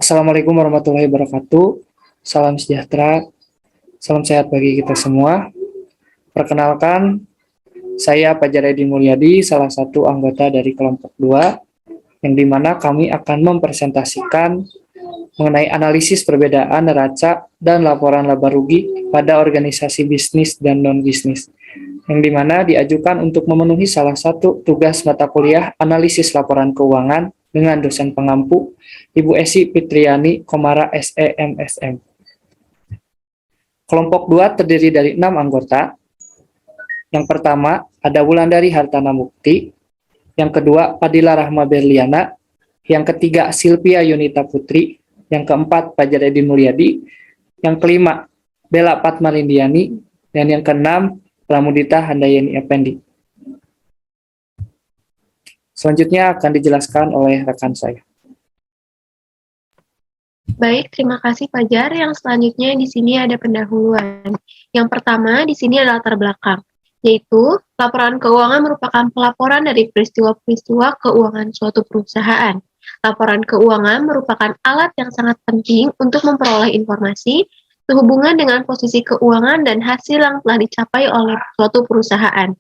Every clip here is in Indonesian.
Assalamualaikum warahmatullahi wabarakatuh. Salam sejahtera, salam sehat bagi kita semua. Perkenalkan, saya Fajar Edi Mulyadi, salah satu anggota dari kelompok 2, yang dimana kami akan mempresentasikan mengenai analisis perbedaan neraca dan laporan laba rugi pada organisasi bisnis dan non-bisnis, yang dimana diajukan untuk memenuhi salah satu tugas mata kuliah analisis laporan keuangan dengan dosen pengampu Ibu Esi Fitriani Komara SE MSM. Kelompok 2 terdiri dari 6 anggota. Yang pertama ada Wulandari Hartana Mukti, yang kedua Fadila Rahma Berliana, yang ketiga Silvia Yunita Putri, yang keempat Fajar Edi Mulyadi, yang kelima Bella Patmalindiani, dan yang keenam Pramudita Handayani Effendi. Selanjutnya akan dijelaskan oleh rekan saya. Baik, terima kasih Fajar. Yang selanjutnya di sini ada pendahuluan. Yang pertama di sini adalah latar belakang, yaitu laporan keuangan merupakan pelaporan dari peristiwa-peristiwa keuangan suatu perusahaan. Laporan keuangan merupakan alat yang sangat penting untuk memperoleh informasi sehubungan dengan posisi keuangan dan hasil yang telah dicapai oleh suatu perusahaan.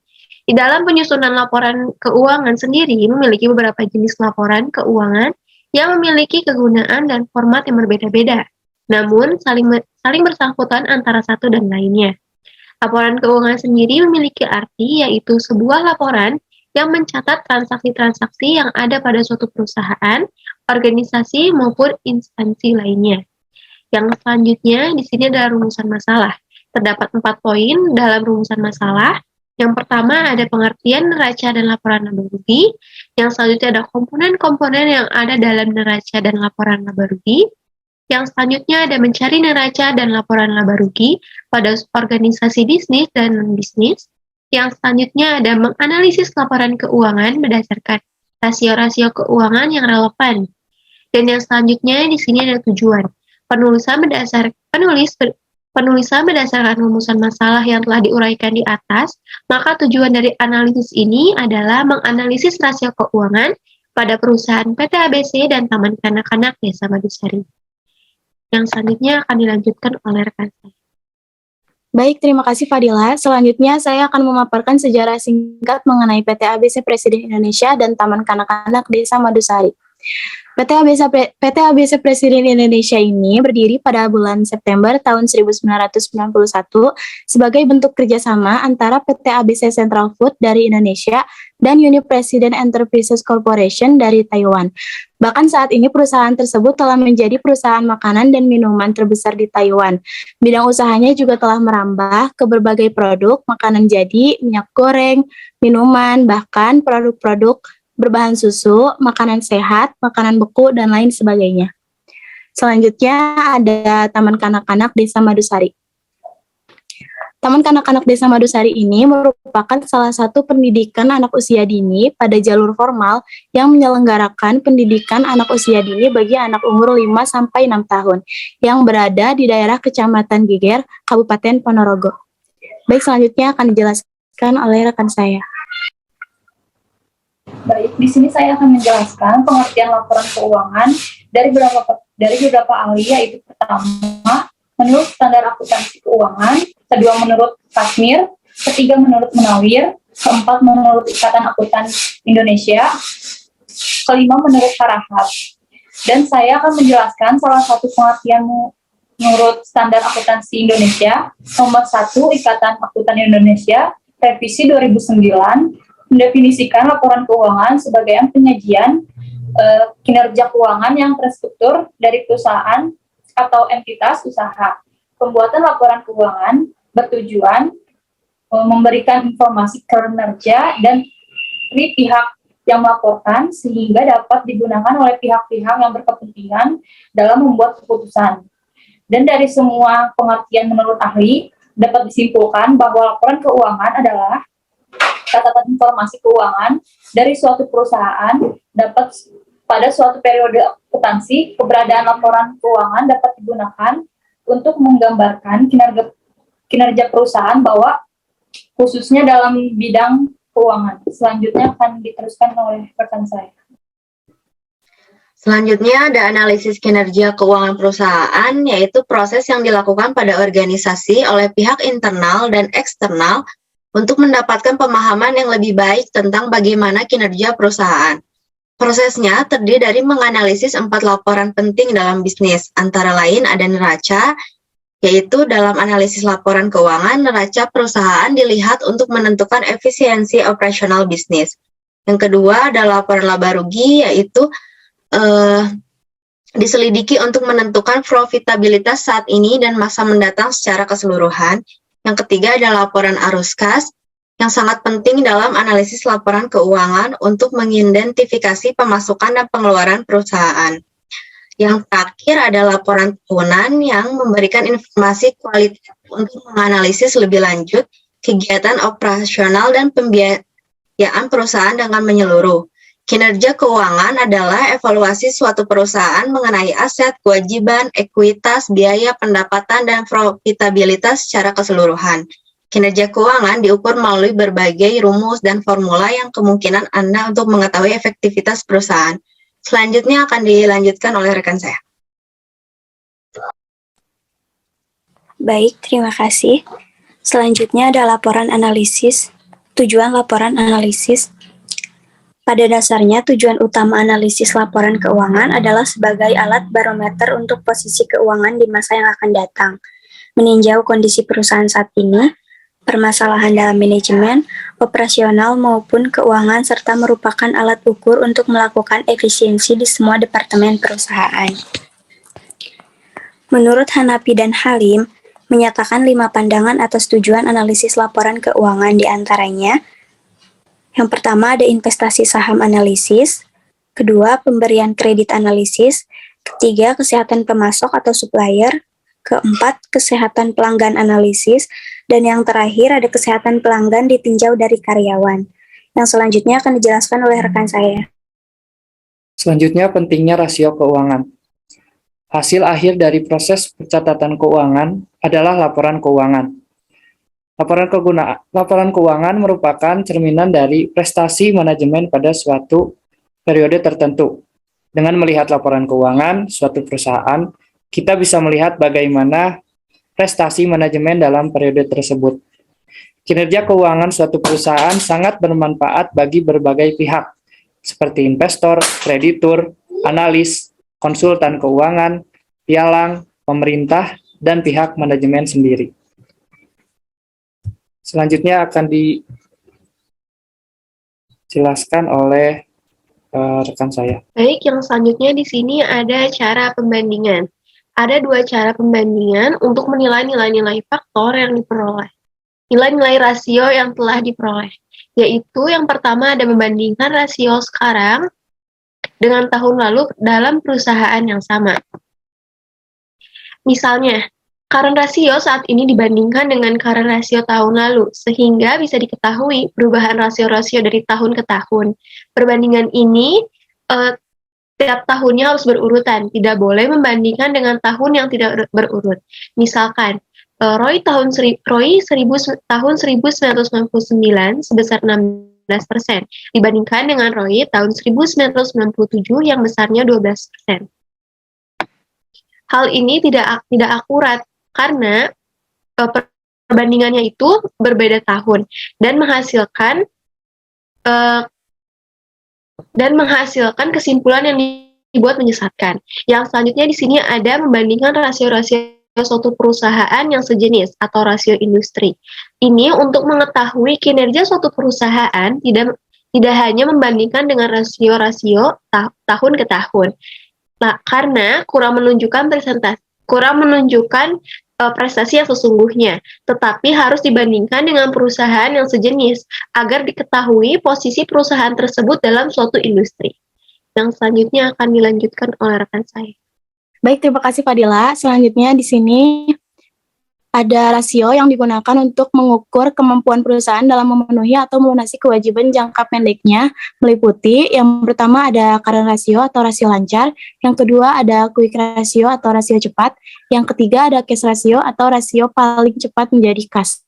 Di dalam penyusunan laporan keuangan sendiri memiliki beberapa jenis laporan keuangan yang memiliki kegunaan dan format yang berbeda-beda, namun saling bersangkutan antara satu dan lainnya. Laporan keuangan sendiri memiliki arti yaitu sebuah laporan yang mencatat transaksi-transaksi yang ada pada suatu perusahaan, organisasi maupun instansi lainnya. Yang selanjutnya di sini adalah rumusan masalah. Terdapat 4 poin dalam rumusan masalah. Yang pertama ada pengertian neraca dan laporan laba rugi. Yang selanjutnya ada komponen-komponen yang ada dalam neraca dan laporan laba rugi. Yang selanjutnya ada mencari neraca dan laporan laba rugi pada organisasi bisnis dan non-bisnis. Yang selanjutnya ada menganalisis laporan keuangan berdasarkan rasio-rasio keuangan yang relevan. Dan yang selanjutnya di sini ada tujuan. Penulisan berdasarkan rumusan masalah yang telah diuraikan di atas, maka tujuan dari analisis ini adalah menganalisis rasio keuangan pada perusahaan PT ABC dan Taman Kanak-kanak Desa Madusari. Yang selanjutnya akan dilanjutkan oleh rekan saya. Baik, terima kasih Fadila. Selanjutnya saya akan memaparkan sejarah singkat mengenai PT ABC Presiden Indonesia dan Taman Kanak-kanak Desa Madusari. PT ABC Presiden Indonesia ini berdiri pada bulan September tahun 1991 sebagai bentuk kerjasama antara PT ABC Central Food dari Indonesia dan Uni President Enterprises Corporation dari Taiwan. Bahkan saat ini perusahaan tersebut telah menjadi perusahaan makanan dan minuman terbesar di Taiwan. Bidang usahanya juga telah merambah ke berbagai produk, makanan jadi, minyak goreng, minuman, bahkan produk-produk berbahan susu, makanan sehat, makanan beku, dan lain sebagainya. Selanjutnya ada Taman Kanak-kanak Desa Madusari. Taman Kanak-kanak Desa Madusari ini merupakan salah satu pendidikan anak usia dini pada jalur formal yang menyelenggarakan pendidikan anak usia dini bagi anak umur 5-6 tahun yang berada di daerah Kecamatan Geger, Kabupaten Ponorogo. Baik, selanjutnya akan dijelaskan oleh rekan saya. Baik, di sini saya akan menjelaskan pengertian laporan keuangan dari beberapa ahli, yaitu pertama, menurut standar akuntansi keuangan, kedua menurut Kasmir, ketiga menurut Munawir, keempat menurut Ikatan Akuntan Indonesia, kelima menurut Parahat. Dan saya akan menjelaskan salah satu pengertian menurut standar akuntansi Indonesia, nomor 1 Ikatan Akuntan Indonesia, revisi 2009, mendefinisikan laporan keuangan sebagai penyajian kinerja keuangan yang terstruktur dari perusahaan atau entitas usaha. Pembuatan laporan keuangan bertujuan memberikan informasi kinerja dan pihak yang melaporkan sehingga dapat digunakan oleh pihak-pihak yang berkepentingan dalam membuat keputusan. Dan dari semua pengertian menurut ahli, dapat disimpulkan bahwa laporan keuangan adalah catatan informasi keuangan dari suatu perusahaan dapat pada suatu periode akuntansi. Keberadaan laporan keuangan dapat digunakan untuk menggambarkan kinerja perusahaan bahwa khususnya dalam bidang keuangan. Selanjutnya akan diteruskan oleh rekan saya. Selanjutnya ada analisis kinerja keuangan perusahaan, yaitu proses yang dilakukan pada organisasi oleh pihak internal dan eksternal untuk mendapatkan pemahaman yang lebih baik tentang bagaimana kinerja perusahaan. Prosesnya terdiri dari menganalisis 4 laporan penting dalam bisnis, antara lain ada neraca, yaitu dalam analisis laporan keuangan, neraca perusahaan dilihat untuk menentukan efisiensi operasional bisnis. Yang kedua ada laporan laba rugi, yaitu diselidiki untuk menentukan profitabilitas saat ini dan masa mendatang secara keseluruhan. Yang ketiga ada laporan arus kas, yang sangat penting dalam analisis laporan keuangan untuk mengidentifikasi pemasukan dan pengeluaran perusahaan. Yang terakhir ada laporan tahunan yang memberikan informasi kualitatif untuk menganalisis lebih lanjut kegiatan operasional dan pembiayaan perusahaan dengan menyeluruh. Kinerja keuangan adalah evaluasi suatu perusahaan mengenai aset, kewajiban, ekuitas, biaya, pendapatan, dan profitabilitas secara keseluruhan. Kinerja keuangan diukur melalui berbagai rumus dan formula yang kemungkinan Anda untuk mengetahui efektivitas perusahaan. Selanjutnya akan dilanjutkan oleh rekan saya. Baik, terima kasih. Selanjutnya ada laporan analisis. Tujuan laporan analisis. Pada dasarnya, tujuan utama analisis laporan keuangan adalah sebagai alat barometer untuk posisi keuangan di masa yang akan datang, meninjau kondisi perusahaan saat ini, permasalahan dalam manajemen, operasional maupun keuangan, serta merupakan alat ukur untuk melakukan efisiensi di semua departemen perusahaan. Menurut Hanapi dan Halim, menyatakan 5 pandangan atas tujuan analisis laporan keuangan, di antaranya: yang pertama ada investasi saham analisis, kedua pemberian kredit analisis, ketiga kesehatan pemasok atau supplier, keempat kesehatan pelanggan analisis, dan yang terakhir ada kesehatan pelanggan ditinjau dari karyawan. Yang selanjutnya akan dijelaskan oleh rekan saya. Selanjutnya, pentingnya rasio keuangan. Hasil akhir dari proses pencatatan keuangan adalah laporan keuangan. Laporan keuangan merupakan cerminan dari prestasi manajemen pada suatu periode tertentu. Dengan melihat laporan keuangan suatu perusahaan, kita bisa melihat bagaimana prestasi manajemen dalam periode tersebut. Kinerja keuangan suatu perusahaan sangat bermanfaat bagi berbagai pihak, seperti investor, kreditur, analis, konsultan keuangan, pialang, pemerintah, dan pihak manajemen sendiri. Selanjutnya akan dijelaskan oleh rekan saya. Baik, yang selanjutnya di sini ada cara pembandingan. Ada 2 cara pembandingan untuk menilai nilai-nilai faktor yang diperoleh. Nilai-nilai rasio yang telah diperoleh, yaitu yang pertama ada membandingkan rasio sekarang dengan tahun lalu dalam perusahaan yang sama. Misalnya, current ratio saat ini dibandingkan dengan current ratio tahun lalu, sehingga bisa diketahui perubahan rasio-rasio dari tahun ke tahun. Perbandingan ini tiap tahunnya harus berurutan, tidak boleh membandingkan dengan tahun yang tidak berurut. Misalkan, Roy tahun 1999 sebesar 16%, dibandingkan dengan Roy tahun 1997 yang besarnya 12%. Hal ini tidak akurat, karena perbandingannya itu berbeda tahun dan menghasilkan kesimpulan yang dibuat menyesatkan. Yang selanjutnya di sini ada membandingkan rasio-rasio suatu perusahaan yang sejenis atau rasio industri. Ini untuk mengetahui kinerja suatu perusahaan tidak hanya membandingkan dengan rasio-rasio tahun ke tahun. Nah, karena kurang menunjukkan prestasi yang sesungguhnya, tetapi harus dibandingkan dengan perusahaan yang sejenis agar diketahui posisi perusahaan tersebut dalam suatu industri. Yang selanjutnya akan dilanjutkan oleh rekan saya. Baik, terima kasih Fadila. Selanjutnya di sini ada rasio yang digunakan untuk mengukur kemampuan perusahaan dalam memenuhi atau melunasi kewajiban jangka pendeknya, meliputi yang pertama ada current ratio atau rasio lancar, yang kedua ada quick ratio atau rasio cepat, yang ketiga ada cash ratio atau rasio paling cepat menjadi kas.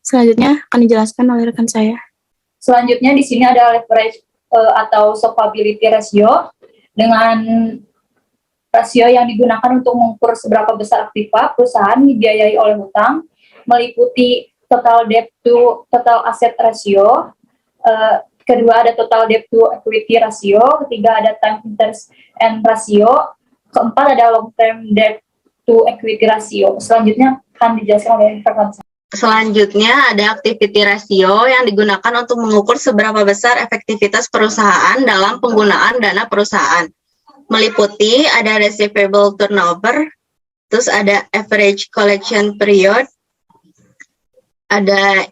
Selanjutnya akan dijelaskan oleh rekan saya. Selanjutnya di sini ada leverage atau solvability ratio, dengan rasio yang digunakan untuk mengukur seberapa besar aktiva perusahaan dibiayai oleh hutang, meliputi total debt to total asset ratio, kedua ada total debt to equity ratio, ketiga ada time interest and ratio, keempat ada long term debt to equity ratio. Selanjutnya akan dijelaskan oleh rekan saya. Selanjutnya ada activity ratio yang digunakan untuk mengukur seberapa besar efektivitas perusahaan dalam penggunaan dana perusahaan. Meliputi ada receivable turnover, terus ada average collection period, ada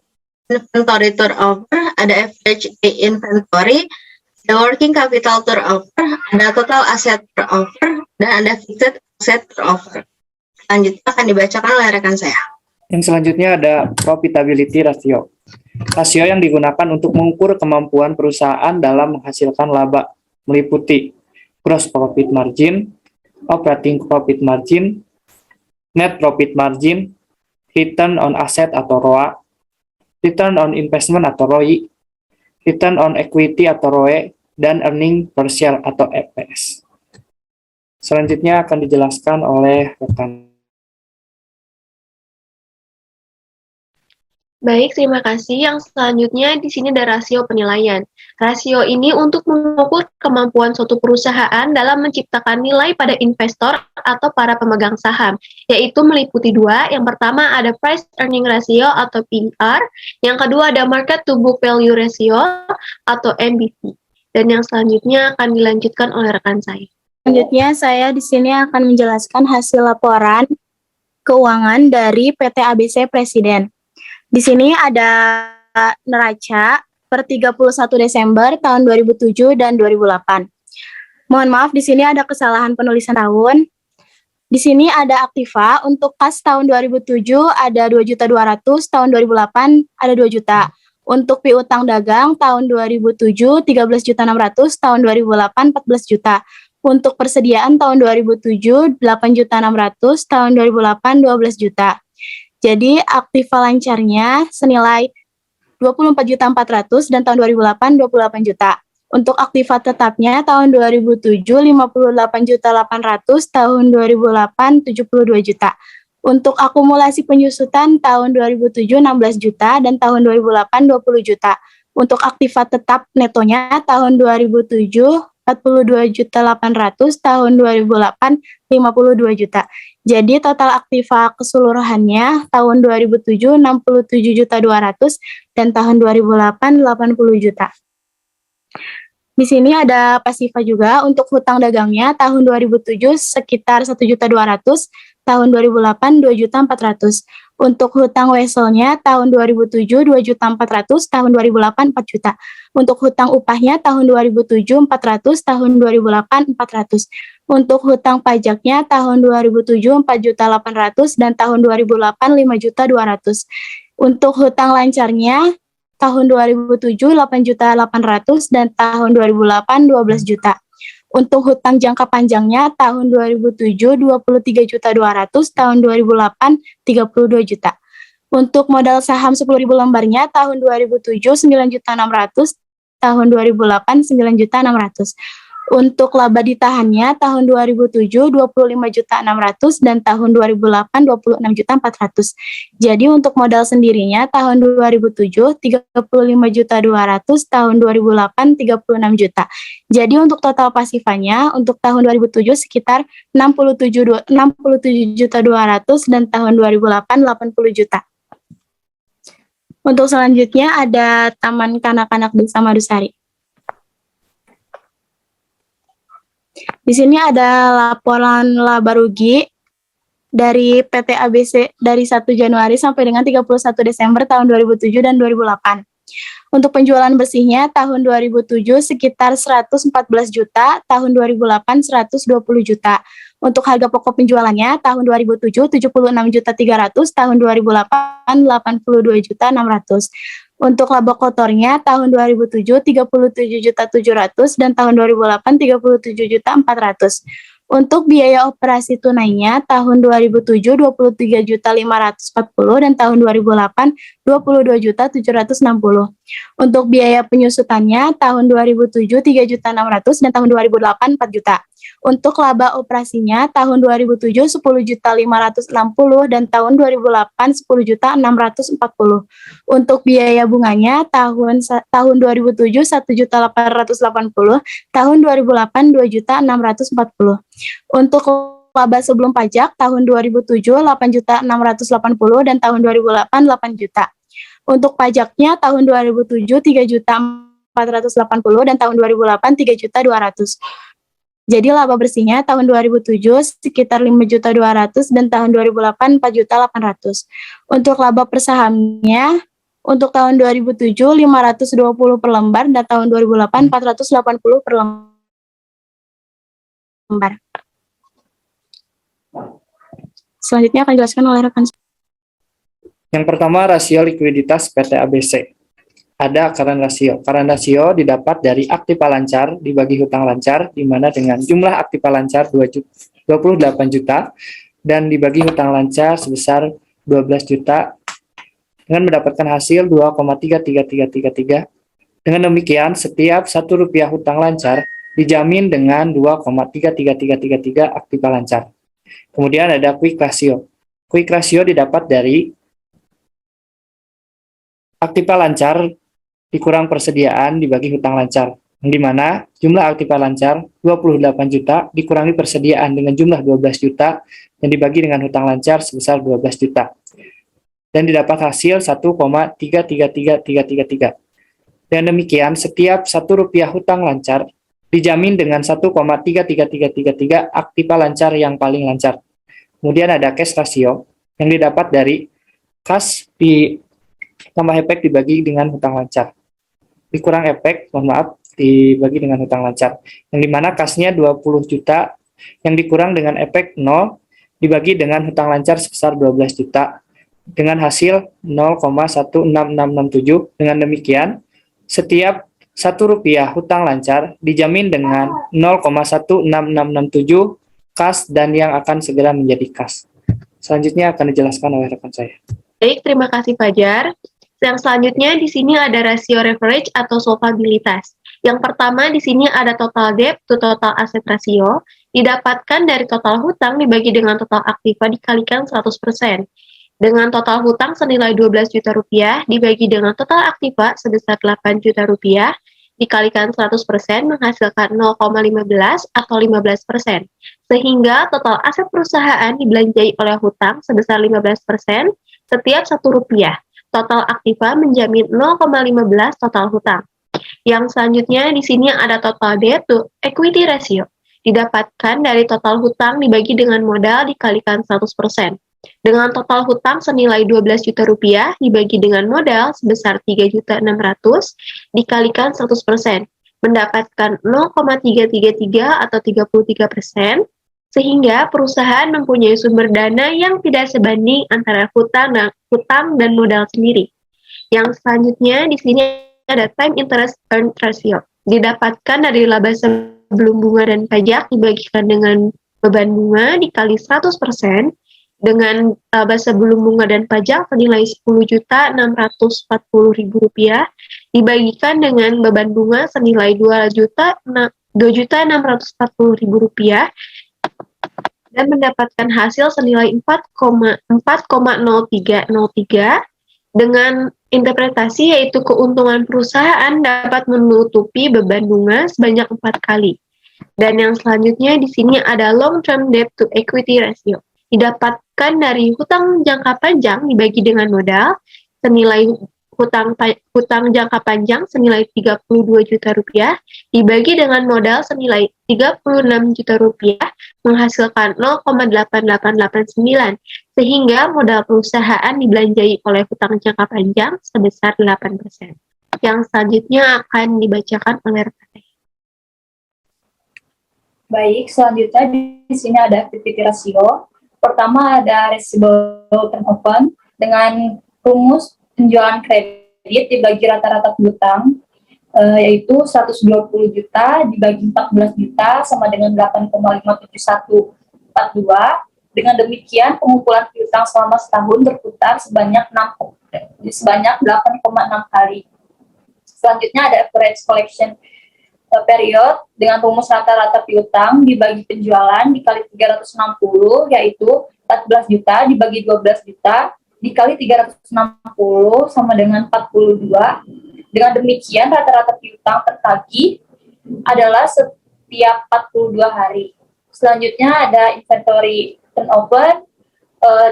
inventory turnover, ada average day inventory, ada working capital turnover, ada total asset turnover, dan ada fixed asset turnover. Selanjutnya akan dibacakan oleh rekan saya. Yang selanjutnya ada profitability ratio. Rasio yang digunakan untuk mengukur kemampuan perusahaan dalam menghasilkan laba, meliputi gross profit margin, operating profit margin, net profit margin, return on asset atau ROA, return on investment atau ROI, return on equity atau ROE, dan earning per share atau EPS. Selanjutnya akan dijelaskan oleh rekan. Baik, terima kasih. Yang selanjutnya di sini ada rasio penilaian. Rasio ini untuk mengukur kemampuan suatu perusahaan dalam menciptakan nilai pada investor atau para pemegang saham, yaitu meliputi dua. Yang pertama ada price earning ratio atau PER, yang kedua ada market to book value ratio atau MBV. Dan yang selanjutnya akan dilanjutkan oleh rekan saya. Selanjutnya saya di sini akan menjelaskan hasil laporan keuangan dari PT ABC Presiden. Di sini ada neraca per 31 Desember tahun 2007 dan 2008. Mohon maaf, di sini ada kesalahan penulisan tahun. Di sini ada aktiva untuk kas tahun 2007 ada 2.200.000, tahun 2008 ada 2 juta. Untuk piutang dagang tahun 2007 13.600.000, tahun 2008 14 juta. Untuk persediaan tahun 2007 8.600.000, tahun 2008 12 juta. Jadi aktiva lancarnya senilai 24.400.000 dan tahun 2008 28 juta. Untuk aktiva tetapnya tahun 2007 58.800.000, tahun 2008 72 juta. Untuk akumulasi penyusutan tahun 2007 16 juta dan tahun 2008 20 juta. Untuk aktiva tetap netonya tahun 2007 42.800.000, tahun 2008 52 juta. Jadi total aktiva keseluruhannya tahun 2007 67.200.000 dan tahun 2008 80 juta. Di sini ada pasiva juga. Untuk hutang dagangnya tahun 2007 sekitar 1.200.000, tahun 2008 2.400.000. Untuk hutang weselnya tahun 2007 2.400.000, tahun 2008 4 juta. Untuk hutang upahnya tahun 2007 400, tahun 2008 400. Untuk hutang pajaknya tahun 2007 4.800.000 dan tahun 2008 5.200.000. Untuk hutang lancarnya tahun 2007 8.800.000 dan tahun 2008 12 juta. Untuk hutang jangka panjangnya tahun 2007 23.200.000, tahun 2008 32 juta. Untuk modal saham 10.000 lembarnya tahun 2007 9.600.000, tahun 2008 9.600.000. Untuk laba ditahannya tahun 2007 25.600.000 dan tahun 2008 26.400.000. Jadi untuk modal sendirinya tahun 2007 35.200.000, tahun 2008 36 juta. Jadi untuk total pasifanya untuk tahun 2007 sekitar 67.200.000 dan tahun 2008 80 juta. Untuk selanjutnya ada Taman Kanak-kanak Desa Madusari. Di sini ada laporan laba rugi dari PT ABC dari 1 Januari sampai dengan 31 Desember tahun 2007 dan 2008. Untuk penjualan bersihnya tahun 2007 sekitar 114 juta, tahun 2008 120 juta. Untuk harga pokok penjualannya tahun 2007 76.300.000, tahun 2008 82.600.000. Untuk laba kotornya tahun 2007 37.700.000 dan tahun 2008 37.400.000. Untuk biaya operasi tunainya tahun 2007 23.540.000 dan tahun 2008 22.760. Untuk biaya penyusutannya tahun 2007 3.600.000 dan tahun 2008 4 juta. Untuk laba operasinya tahun 2007 10.560.000 dan tahun 2008 10.640.000. Untuk biaya bunganya tahun 2007 1.880.000, tahun 2008 2.640.000. Untuk laba sebelum pajak tahun 2007 8.680.000 dan tahun 2008 8 juta. Untuk pajaknya tahun 2007 3.480.000 dan tahun 2008 3.200.000. Jadi laba bersihnya tahun 2007 sekitar 5.200.000 dan tahun 2008 4.800.000. Untuk laba per sahamnya untuk tahun 2007 520 per lembar dan tahun 2008 480 per lembar. Selanjutnya akan dijelaskan oleh rekan. Yang pertama, rasio likuiditas PT ABC. Ada current ratio. Current ratio didapat dari aktiva lancar dibagi hutang lancar, di mana dengan jumlah aktiva lancar 28 juta dan dibagi hutang lancar sebesar 12 juta dengan mendapatkan hasil 2,33333. Dengan demikian, setiap Rp1 hutang lancar dijamin dengan 2,33333 aktiva lancar. Kemudian ada quick ratio. Quick ratio didapat dari aktiva lancar dikurang persediaan dibagi hutang lancar, di mana jumlah aktiva lancar 28 juta dikurangi persediaan dengan jumlah 12 juta dan dibagi dengan hutang lancar sebesar 12 juta. Dan didapat hasil 1,33333. Dan demikian, setiap Rp1 hutang lancar dijamin dengan 1,33333 aktiva lancar yang paling lancar. Kemudian ada cash ratio yang didapat dari kas ditambah efek dibagi dengan hutang lancar. Dikurang efek, dibagi dengan hutang lancar. Yang dimana kasnya 20 juta, yang dikurang dengan efek 0, dibagi dengan hutang lancar sebesar 12 juta, dengan hasil 0,16667. Dengan demikian, setiap Rp1 hutang lancar dijamin dengan 0,16667 kas dan yang akan segera menjadi kas. Selanjutnya akan dijelaskan oleh rekan saya. Baik, terima kasih Fajar. Yang selanjutnya di sini ada rasio leverage atau solvabilitas. Yang pertama di sini ada total debt to total asset ratio, didapatkan dari total hutang dibagi dengan total aktiva dikalikan 100%. Dengan total hutang senilai 12 juta rupiah dibagi dengan total aktiva sebesar 8 juta rupiah dikalikan 100% menghasilkan 0,15 atau 15%. Sehingga total aset perusahaan dibelanjai oleh hutang sebesar 15% setiap Rp1. Total aktiva menjamin 0,15 total hutang. Yang selanjutnya di sini ada total debt to equity ratio. Didapatkan dari total hutang dibagi dengan modal dikalikan 100%. Dengan total hutang senilai 12 juta rupiah dibagi dengan modal sebesar 3.600.000 dikalikan 100%. Mendapatkan 0,333 atau 33%. Sehingga perusahaan mempunyai sumber dana yang tidak sebanding antara hutang dan modal sendiri. Yang selanjutnya di sini ada time interest earned ratio. Didapatkan dari laba sebelum bunga dan pajak dibagikan dengan beban bunga dikali 100% dengan laba sebelum bunga dan pajak senilai Rp10.640.000 dibagikan dengan beban bunga senilai Rp2.640.000 dan mendapatkan hasil senilai 4,0303 dengan interpretasi yaitu keuntungan perusahaan dapat menutupi beban bunga sebanyak 4 kali. Dan yang selanjutnya di sini ada long term debt to equity ratio. Didapatkan dari hutang jangka panjang dibagi dengan modal senilai hutang jangka panjang senilai 32 juta rupiah dibagi dengan modal senilai 36 juta rupiah menghasilkan 0,8889 sehingga modal perusahaan dibelanjai oleh hutang jangka panjang sebesar 8%. Yang selanjutnya akan dibacakan oleh rekan. Baik, selanjutnya di sini ada activity ratio. Pertama ada receivable turnover dengan rumus penjualan kredit dibagi rata-rata piutang, yaitu 120 juta dibagi 14 juta sama dengan 8,57142. Dengan demikian, pengumpulan piutang selama setahun berputar sebanyak sebanyak 8,6 kali. Selanjutnya ada average collection period dengan rumus rata-rata piutang dibagi penjualan dikali 360, yaitu 14 juta dibagi 12 juta dikali 360 sama dengan 42. Dengan demikian rata-rata piutang tertagih adalah setiap 42 hari. Selanjutnya ada inventory turnover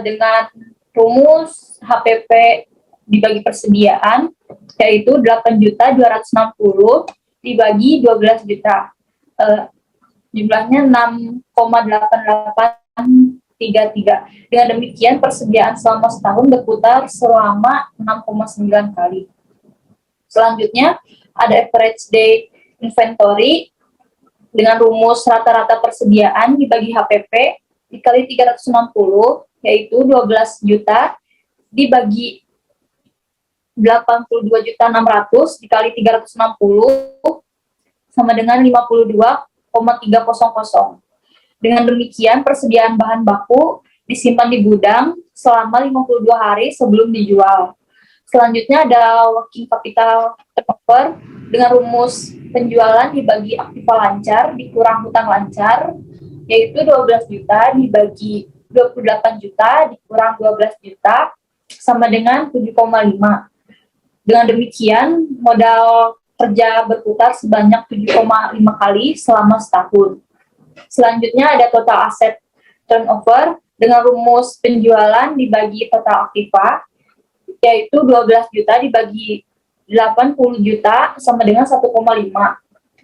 dengan rumus HPP dibagi persediaan, yaitu 8.260 dibagi 12 juta. Jumlahnya 6,8833. Dengan demikian persediaan selama setahun berputar selama 6,9 kali. Selanjutnya ada average day inventory dengan rumus rata-rata persediaan dibagi HPP dikali 360, yaitu 12 juta dibagi 82.600 dikali 360 sama dengan 52,300. Dengan demikian persediaan bahan baku disimpan di gudang selama 52 hari sebelum dijual. Selanjutnya ada working capital turnover dengan rumus penjualan dibagi aktiva lancar dikurang hutang lancar, yaitu 12 juta dibagi 28 juta dikurang 12 juta sama dengan 7,5. Dengan demikian, modal kerja berputar sebanyak 7,5 kali selama setahun. Selanjutnya ada total aset turnover dengan rumus penjualan dibagi total aktiva, yaitu 12 juta dibagi 80 juta sama dengan 1,5.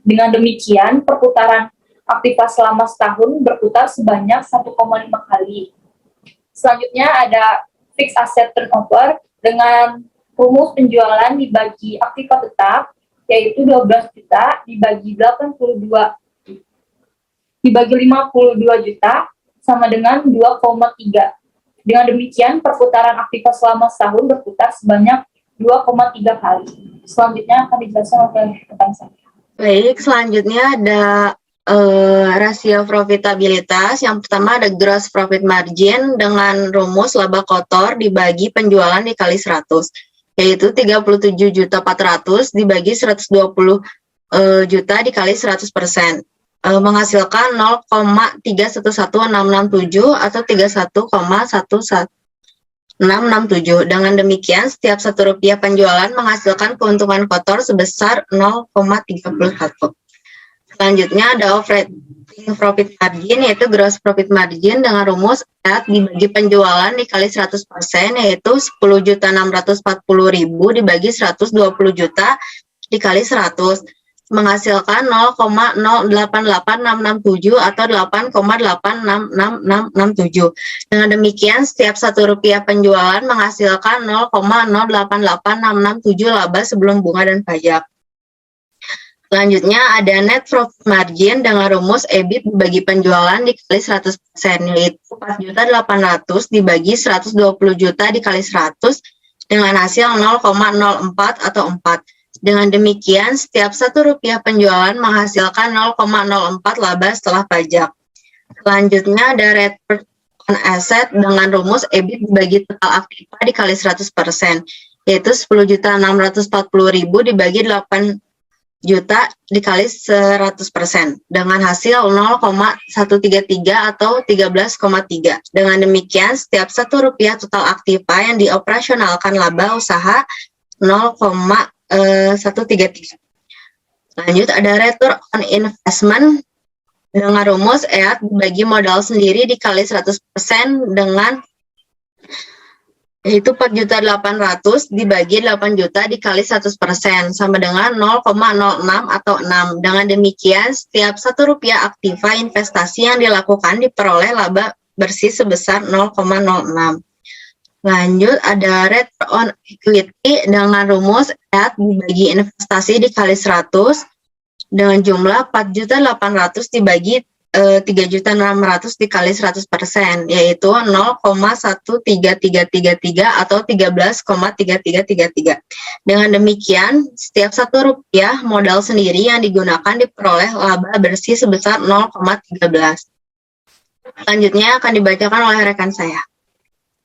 Dengan demikian, perputaran aktiva selama setahun berputar sebanyak 1,5 kali. Selanjutnya ada fixed asset turnover dengan rumus penjualan dibagi aktiva tetap, yaitu 12 juta dibagi 82 dibagi 52 juta sama dengan 2,3. Dengan demikian perputaran aktiva selama setahun berputar sebanyak 2,3 kali. Selanjutnya akan dijelaskan oleh rekan saya. Baik, selanjutnya ada rasio profitabilitas. Yang pertama ada gross profit margin dengan rumus laba kotor dibagi penjualan dikali 100, yaitu 37.400 dibagi 120 juta dikali 100%, menghasilkan 0,311667 atau 31,1667. Dengan demikian, setiap Rp1 penjualan menghasilkan keuntungan kotor sebesar 0,31. Selanjutnya ada operating profit margin, yaitu gross profit margin dengan rumus R dibagi penjualan dikali 100%, yaitu 10.640.000 dibagi 120 juta dikali 100, menghasilkan 0,088667 atau 8,86667. Dengan demikian, setiap Rp1 penjualan menghasilkan 0,088667 laba sebelum bunga dan pajak. Selanjutnya ada net profit margin dengan rumus EBIT dibagi penjualan dikali 100%, yaitu 4.800 dibagi 120 juta dikali 100 dengan hasil 0,04 atau 4. Dengan demikian, setiap Rp1 penjualan menghasilkan 0,04 laba setelah pajak. Selanjutnya ada return on asset dengan rumus EBIT dibagi total aktiva dikali 100%, yaitu 10.640.000 dibagi 8 juta dikali 100% dengan hasil 0,133 atau 13,3. Dengan demikian, setiap Rp1 total aktiva yang dioperasionalkan laba usaha 0,133. Lanjut ada return on investment dengan rumus EAT dibagi modal sendiri dikali 100% dengan yaitu 4.800 dibagi 8 juta dikali 100% sama dengan 0,06 atau 6. Dengan demikian, setiap Rp1 aktiva investasi yang dilakukan diperoleh laba bersih sebesar 0,06. Lanjut ada return on equity dengan rumus EAT dibagi investasi dikali 100 dengan jumlah 4.800 dibagi 3.600 dikali 100%, yaitu 0,1333 atau 13,3333. Dengan demikian, setiap Rp1 modal sendiri yang digunakan diperoleh laba bersih sebesar 0,13. Selanjutnya akan dibacakan oleh rekan saya.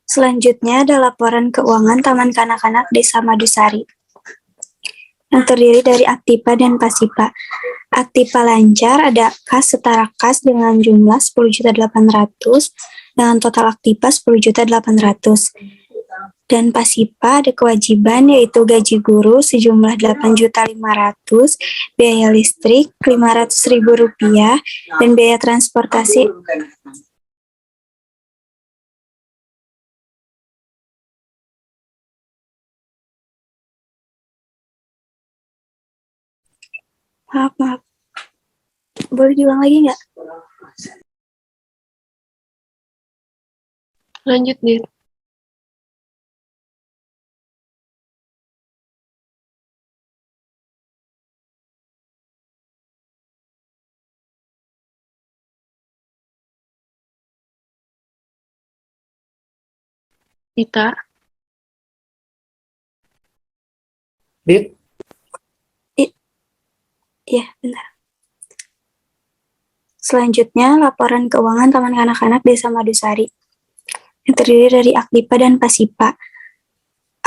Selanjutnya ada laporan keuangan Taman Kanak-kanak Desa Madusari yang terdiri dari aktiva dan pasipa. Aktiva lancar ada kas setara kas dengan jumlah 10.800.000 dengan total aktiva 10.800.000. Dan pasipa ada kewajiban yaitu gaji guru sejumlah 8.500.000, biaya listrik Rp500.000, dan biaya transportasi maaf. Boleh diulang lagi nggak? Lanjut, Dir. Dita. Dit, Iya, benar. Selanjutnya, laporan keuangan Taman Kanak-kanak Desa Madusari yang terdiri dari aktiva dan pasipa.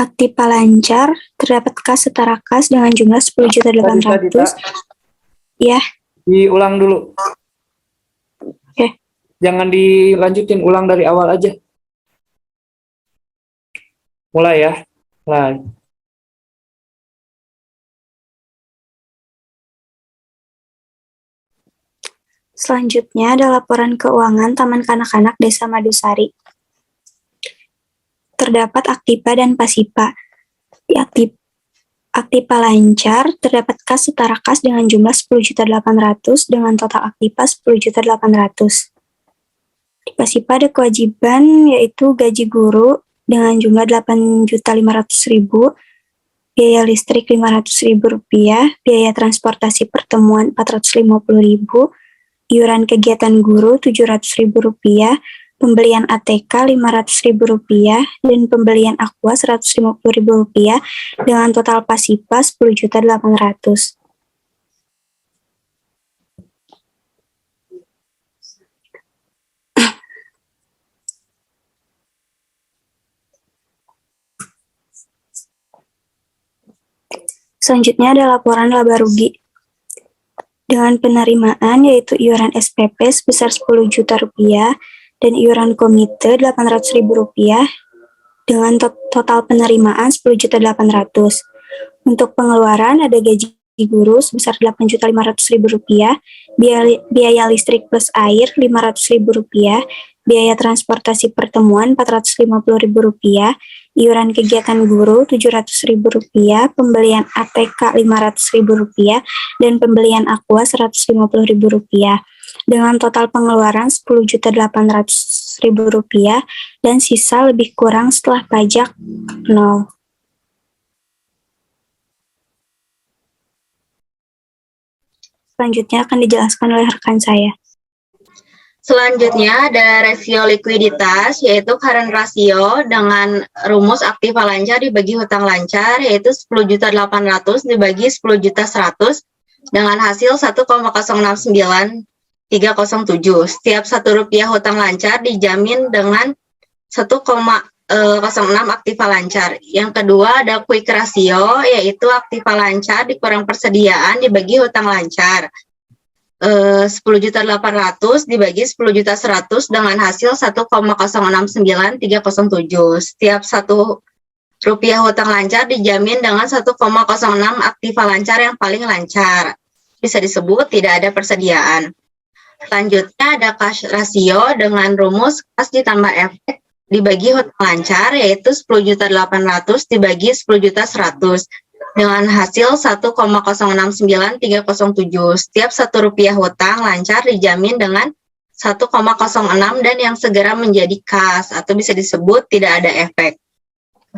Aktiva lancar, terdapat kas setara kas dengan jumlah 10.800.000. Ya, diulang dulu. Oke. Jangan dilanjutin, ulang dari awal aja. Mulai ya. Mulai. Selanjutnya ada laporan keuangan Taman Kanak-kanak Desa Madusari. Terdapat aktiva dan pasipa. Di aktiva lancar, terdapat kas setara kas dengan jumlah 10.800.000 dengan total aktiva 10.800.000. Di pasipa ada kewajiban yaitu gaji guru dengan jumlah 8.500.000, biaya listrik Rp500.000, biaya transportasi pertemuan Rp450.000, iuran kegiatan guru Rp700.000, pembelian ATK Rp500.000, dan pembelian aqua Rp150.000 dengan total pasipa Rp10.800.000. Selanjutnya ada laporan laba rugi. Dengan penerimaan yaitu iuran SPP sebesar Rp10 juta dan iuran komite Rp800.000 dengan total penerimaan Rp10.800.000. Untuk pengeluaran ada gaji guru sebesar Rp8.500.000, biaya listrik plus air Rp500.000, biaya transportasi pertemuan Rp450.000, iuran kegiatan guru Rp700.000, pembelian ATK Rp500.000, dan pembelian aqua Rp150.000, dengan total pengeluaran Rp10.800.000 dan sisa lebih kurang setelah pajak 0. Selanjutnya akan dijelaskan oleh rekan saya. Selanjutnya ada rasio likuiditas, yaitu current ratio dengan rumus aktiva lancar dibagi hutang lancar, yaitu 10.800.000 dibagi 10.100.000 dengan hasil 1,069307. Setiap Rp1 hutang lancar dijamin dengan 1,06 aktiva lancar. Yang kedua ada quick ratio, yaitu aktiva lancar dikurang persediaan dibagi hutang lancar. 10.800.000 dibagi 10.100.000 dengan hasil 1,069307. Setiap Rp1 hutang lancar dijamin dengan 1,06 aktiva lancar yang paling lancar. Bisa disebut tidak ada persediaan. Selanjutnya ada cash ratio dengan rumus kas ditambah efek dibagi hutang lancar, yaitu 10.800.000 dibagi 10.100.000 dengan hasil 1,069307. Setiap Rp1 hutang lancar dijamin dengan 1,06 dan yang segera menjadi kas atau bisa disebut tidak ada efek.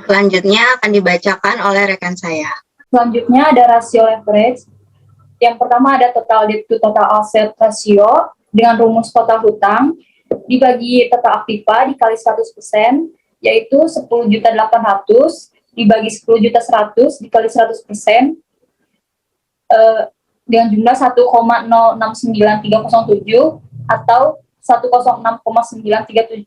Selanjutnya akan dibacakan oleh rekan saya. Selanjutnya ada rasio leverage. Yang pertama ada total debt to total asset ratio dengan rumus total hutang dibagi total aktiva dikali 100%, yaitu 10.800.000 dibagi 10.100.000 dikali 100% dengan jumlah 1,069307 atau 106,9307.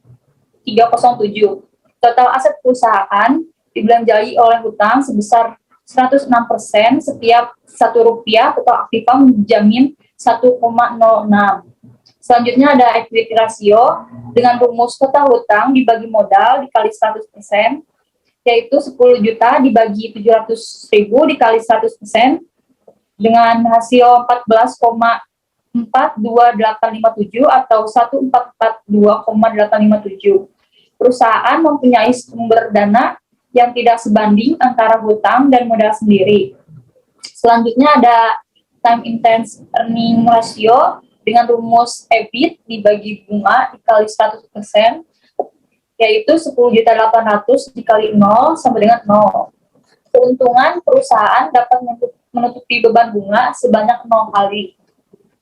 Total aset perusahaan dibelanjai oleh hutang sebesar 106% setiap Rp1 total aktiva menjamin 1,06. Selanjutnya ada equity ratio dengan rumus total hutang dibagi modal dikali 100%, yaitu 10 juta dibagi 700.000 dikali 100% dengan hasil 14,42857 atau 1442,857. Perusahaan mempunyai sumber dana yang tidak sebanding antara hutang dan modal sendiri. Selanjutnya ada time intense earning ratio dengan rumus EBIT dibagi bunga dikali 100%, yaitu 10.800.000 dikali 0 sama dengan 0. Keuntungan perusahaan dapat menutupi beban bunga sebanyak 0 kali.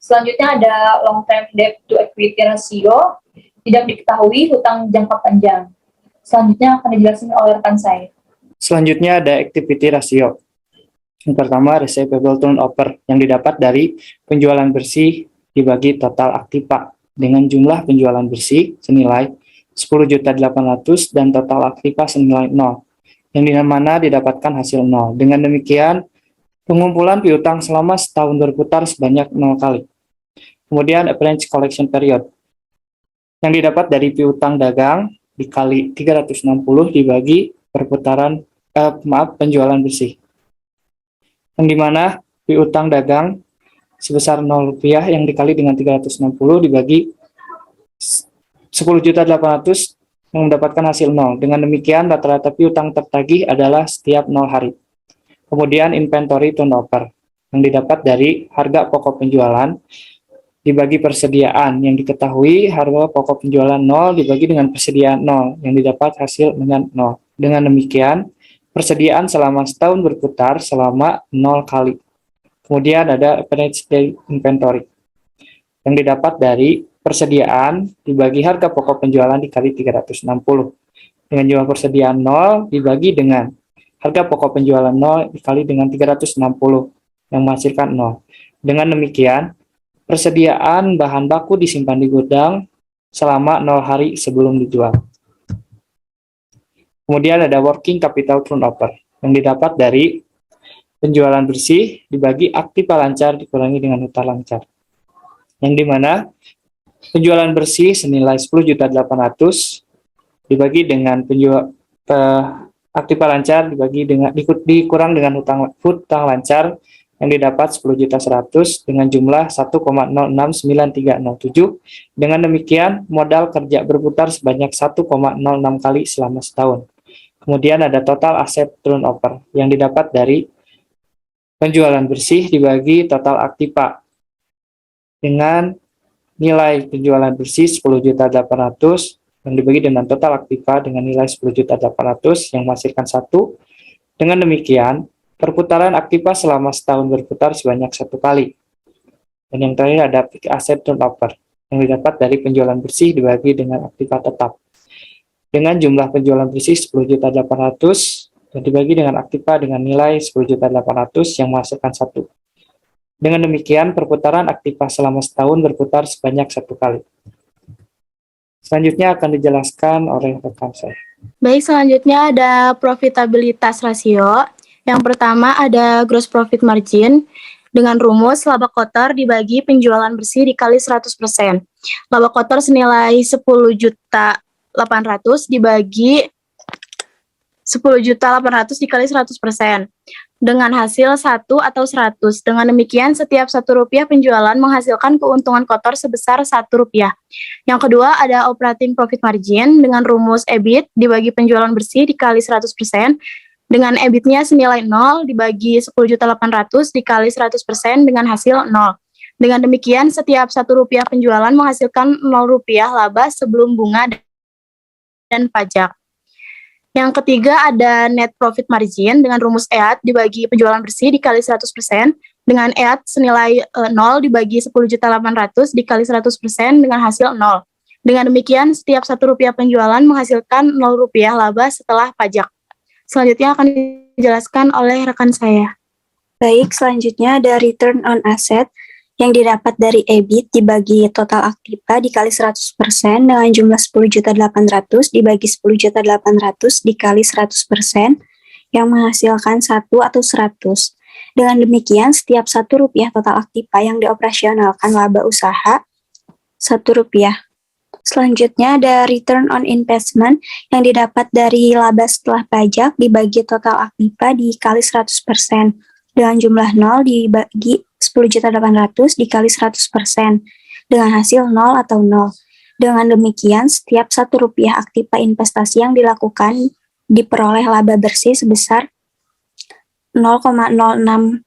Selanjutnya ada long term debt to equity ratio, tidak diketahui hutang jangka panjang. Selanjutnya akan dijelaskan oleh rekan saya. Selanjutnya ada activity ratio. Yang pertama, receivable turnover yang didapat dari penjualan bersih dibagi total aktiva dengan jumlah penjualan bersih senilai 10.800.000 dan total aktiva senilai 0, yang dimana didapatkan hasil 0. Dengan demikian, pengumpulan piutang selama setahun berputar sebanyak 0 kali. Kemudian average collection period yang didapat dari piutang dagang dikali 360 dibagi penjualan bersih, yang dimana piutang dagang sebesar Rp0 yang dikali dengan 360 dibagi 10.800.000 yang mendapatkan hasil 0. Dengan demikian rata-rata piutang tertagih adalah setiap 0 hari. Kemudian inventory turnover yang didapat dari harga pokok penjualan dibagi persediaan, yang diketahui harga pokok penjualan 0 dibagi dengan persediaan 0, yang didapat hasil dengan 0. Dengan demikian, persediaan selama setahun berputar selama 0 kali. Kemudian ada average day inventory, yang didapat dari persediaan dibagi harga pokok penjualan dikali 360, dengan jumlah persediaan 0 dibagi dengan harga pokok penjualan 0 dikali dengan 360, yang menghasilkan 0. Dengan demikian, persediaan bahan baku disimpan di gudang selama 0 hari sebelum dijual. Kemudian ada working capital turnover yang didapat dari penjualan bersih dibagi aktiva lancar dikurangi dengan hutang lancar, yang dimana penjualan bersih senilai 10.800.000 dibagi dengan aktiva lancar dikurang dengan hutang lancar, yang didapat 10.100.000 dengan jumlah 1,069307. Dengan demikian, modal kerja berputar sebanyak 1,06 kali selama setahun. Kemudian ada total asset turnover yang didapat dari penjualan bersih dibagi total aktiva dengan nilai penjualan bersih 10.800.000 yang dibagi dengan total aktiva dengan nilai 10.800.000 yang menghasilkan 1. Dengan demikian, perputaran aktiva selama setahun berputar sebanyak 1 kali. Dan yang terakhir ada peak asset turnover yang didapat dari penjualan bersih dibagi dengan aktiva tetap, dengan jumlah penjualan bersih 10.800.000 dan dibagi dengan aktiva dengan nilai 10.800.000 yang menghasilkan 1. Dengan demikian, perputaran aktiva selama setahun berputar sebanyak 1 kali. Selanjutnya akan dijelaskan oleh rekan saya. Baik, selanjutnya ada profitabilitas rasio. Yang pertama ada gross profit margin dengan rumus laba kotor dibagi penjualan bersih dikali 100%. Laba kotor senilai 10.800.000 dibagi 10.800.000 dikali 100% dengan hasil 1 atau 100. Dengan demikian, setiap Rp1 penjualan menghasilkan keuntungan kotor sebesar Rp1. Yang kedua, ada operating profit margin dengan rumus EBIT dibagi penjualan bersih dikali 100%, dengan EBIT-nya senilai 0 dibagi 10.800.000 dikali 100% dengan hasil 0. Dengan demikian, setiap Rp1 penjualan menghasilkan Rp0 laba sebelum bunga dan pajak. Yang ketiga ada net profit margin dengan rumus EAT dibagi penjualan bersih dikali 100%, dengan EAT senilai 0 dibagi 10.800.000 dikali 100% dengan hasil 0. Dengan demikian, setiap Rp1 penjualan menghasilkan Rp0 laba setelah pajak. Selanjutnya akan dijelaskan oleh rekan saya. Baik, selanjutnya ada return on asset yang didapat dari EBIT dibagi total aktiva dikali 100% dengan jumlah 10.800.000 dibagi 10.800.000 dikali 100% yang menghasilkan 1 atau 100. Dengan demikian, setiap Rp1 total aktiva yang dioperasionalkan laba usaha Rp1. Selanjutnya ada return on investment yang didapat dari laba setelah pajak dibagi total aktiva dikali 100% dengan jumlah 0 dibagi 10.800.000 dikali 100% dengan hasil 0 atau 0. Dengan demikian, setiap Rp1 aktiva investasi yang dilakukan diperoleh laba bersih sebesar Rp0,06.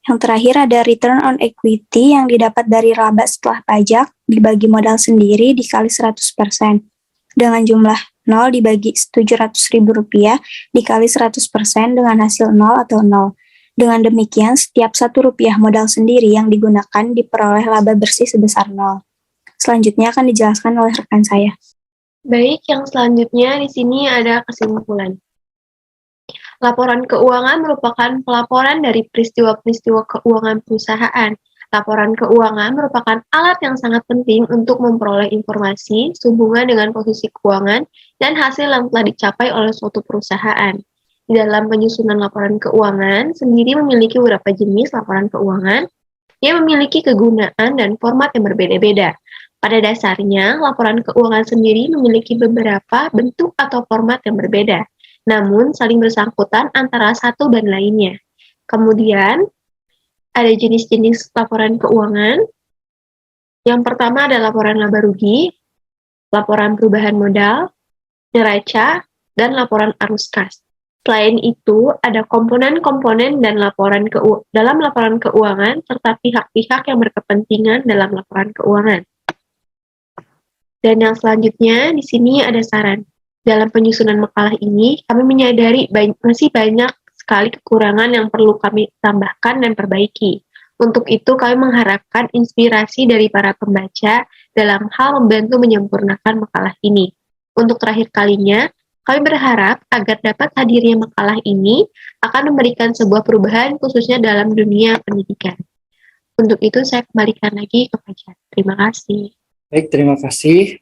Yang terakhir ada return on equity yang didapat dari laba setelah pajak dibagi modal sendiri dikali 100% dengan jumlah 0 dibagi Rp700.000 dikali 100% dengan hasil 0 atau 0. Dengan demikian, setiap Rp1 modal sendiri yang digunakan diperoleh laba bersih sebesar 0. Selanjutnya akan dijelaskan oleh rekan saya. Baik, yang selanjutnya di sini ada kesimpulan. Laporan keuangan merupakan pelaporan dari peristiwa-peristiwa keuangan perusahaan. Laporan keuangan merupakan alat yang sangat penting untuk memperoleh informasi sehubungan dengan posisi keuangan dan hasil yang telah dicapai oleh suatu perusahaan. Di dalam penyusunan laporan keuangan sendiri memiliki beberapa jenis laporan keuangan yang memiliki kegunaan dan format yang berbeda-beda. Pada dasarnya, laporan keuangan sendiri memiliki beberapa bentuk atau format yang berbeda, namun saling bersangkutan antara satu dan lainnya. Kemudian, ada jenis-jenis laporan keuangan. Yang pertama ada laporan laba rugi, laporan perubahan modal, neraca, dan laporan arus kas. Selain itu, ada komponen-komponen dan dalam laporan keuangan serta pihak-pihak yang berkepentingan dalam laporan keuangan. Dan yang selanjutnya, di sini ada saran. Dalam penyusunan makalah ini, kami menyadari masih banyak sekali kekurangan yang perlu kami tambahkan dan perbaiki. Untuk itu, kami mengharapkan inspirasi dari para pembaca dalam hal membantu menyempurnakan makalah ini. Untuk terakhir kalinya, kami berharap agar dapat hadirnya makalah ini akan memberikan sebuah perubahan khususnya dalam dunia pendidikan. Untuk itu, saya kembalikan lagi ke Fajar. Terima kasih. Baik, terima kasih.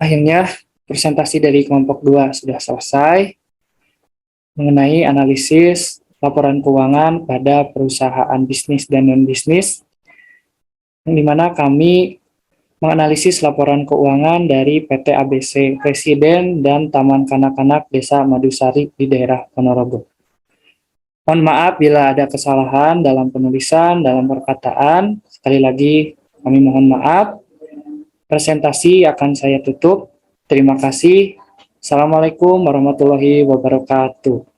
Akhirnya, presentasi dari kelompok 2 sudah selesai mengenai analisis laporan keuangan pada perusahaan bisnis dan non-bisnis, di mana kami menganalisis laporan keuangan dari PT ABC Presiden dan Taman Kanak-Kanak Desa Madusari di daerah Ponorogo. Mohon maaf bila ada kesalahan dalam penulisan, dalam perkataan. Sekali lagi, kami mohon maaf. Presentasi akan saya tutup. Terima kasih. Assalamualaikum warahmatullahi wabarakatuh.